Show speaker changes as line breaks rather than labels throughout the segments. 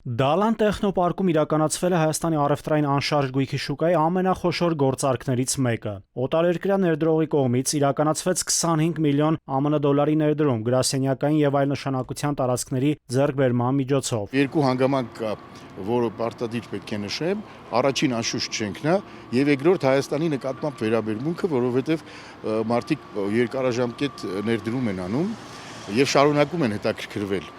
Դալան տեխնոպարկում իրականացվել է Հայաստանի առևտրային անշարժ գույքի շուկայի ամենախոշոր գործարքներից մեկը։ Օտարերկրյա ներդրողի կողմից իրականացվեց 25 միլիոն ԱՄՆ դոլարի ներդրում գրասենյակային եւ այլ նշանակության տարածքների ձեռքբերման միջոցով։
Երկու հանգամանք կա, որը պարտադիր պետք է նշեմ, առաջին անշուշտ շենքն է եւ երկրորդ Հայաստանի նկատմամբ վերաբերմունքը, որովհետեւ մարդիկ երկարաժամկետ ներդրում են անում եւ շարունակում են հետաքրքրվել։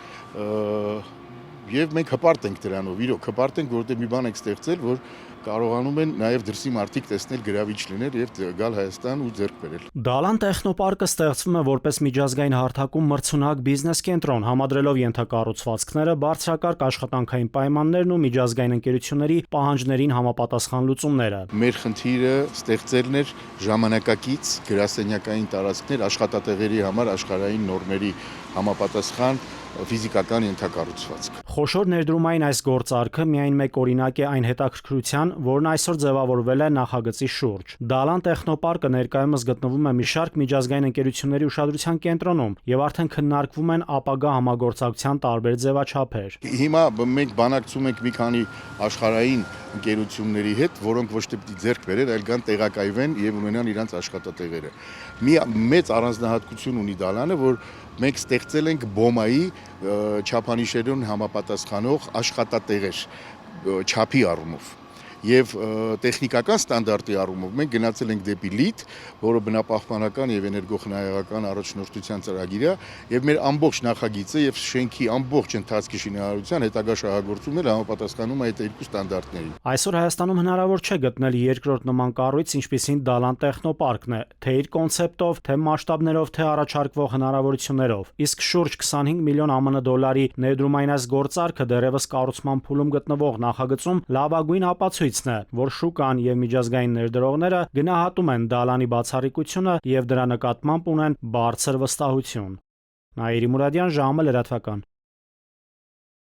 Եվ մենք հպարտ ենք դրանով, իրոք հպարտ ենք, որովհետև մի բան ենք ստեղծել, որ կարողանում են նաև դրսի մարդիկ տեսնել, գրավիչ լինել եւ գալ Հայաստան ու ձեռք բերել։
Դալան տեխնոպարկը ստեղծվում է որպես միջազգային հարթակում մրցունակ բիզնես կենտրոն, համադրելով ենթակառուցվածքները, բարձրակարգ աշխատանքային պայմաններն ու միջազգային ընկերությունների պահանջներին համապատասխան լուծումները։
Մեր խնդիրը ստեղծելն էր ժամանակակից գրասենյակային տարածքներ աշխատատեղերի համար աշխարհային նորմերի համապատասխան ֆիզիկական ենթակառուցվածք։
Խոշոր ներդրումային այս գործարքը միայն մեկ օրինակ է այն հետաքրքրության, որն այսօր ձևավորվել է նախագծի շուրջ։ Դալան տեխնոպարկը ներկայումս գտնվում է մի շարք միջազգային ընկերությունների ուշադրության կենտրոնում եւ արդեն քննարկվում են ապագա համագործակցության տարբեր ձևաչափեր։
Հիմա մենք բանակցում ենք մի քանի աշխարհային ընկերությունների հետ, որոնք ոչ թե պիտի ձեռք բերեն, այլ կան տեղակայվեն եւ ունենան իրենց աշխատատեղերը։ Մի մեծ առանձնահատկություն ունի Դալանը, որ մենք ստեղծել ենք բոմայի չափանիշերուն համապատասխանող աշխատատեղեր չափի առումով եւ տեխնիկական ստանդարտի առումով մենք գնացել ենք դեպի լիթ, որը բնապահպանական եւ էներգոխնայողական առաջնորդության ծրագիր է եւ մեր ամբողջ նախագիծը եւ շենքի ամբողջ ընթացքի շինարարության հետագա շահագործումները համապատասխանում է այդ երկու ստանդարտներին։
Այսօր Հայաստանում հնարավոր չէ գտնել երկրորդ նման կառույց, ինչպիսին Դալան տեխնոպարկն է, թե իր կոնցեպտով, թե մասշտաբներով, թե առաջարկվող հնարավորություններով։ Իսկ շուրջ 25 միլիոն ԱՄՆ դոլարի ներդրումային այս գործարքը դեռևս կառուցման փուլում գտնվող նախագծում լավագույն ապացույցն է, որ շուկան եւ միջազգային ներդրողները գնահատում են Դալանի բացառիկությունը եւ դրա նկատմամբ ունեն բարձր վստահություն։ Նաիրի Մուրադյան, ժամը լրատվական։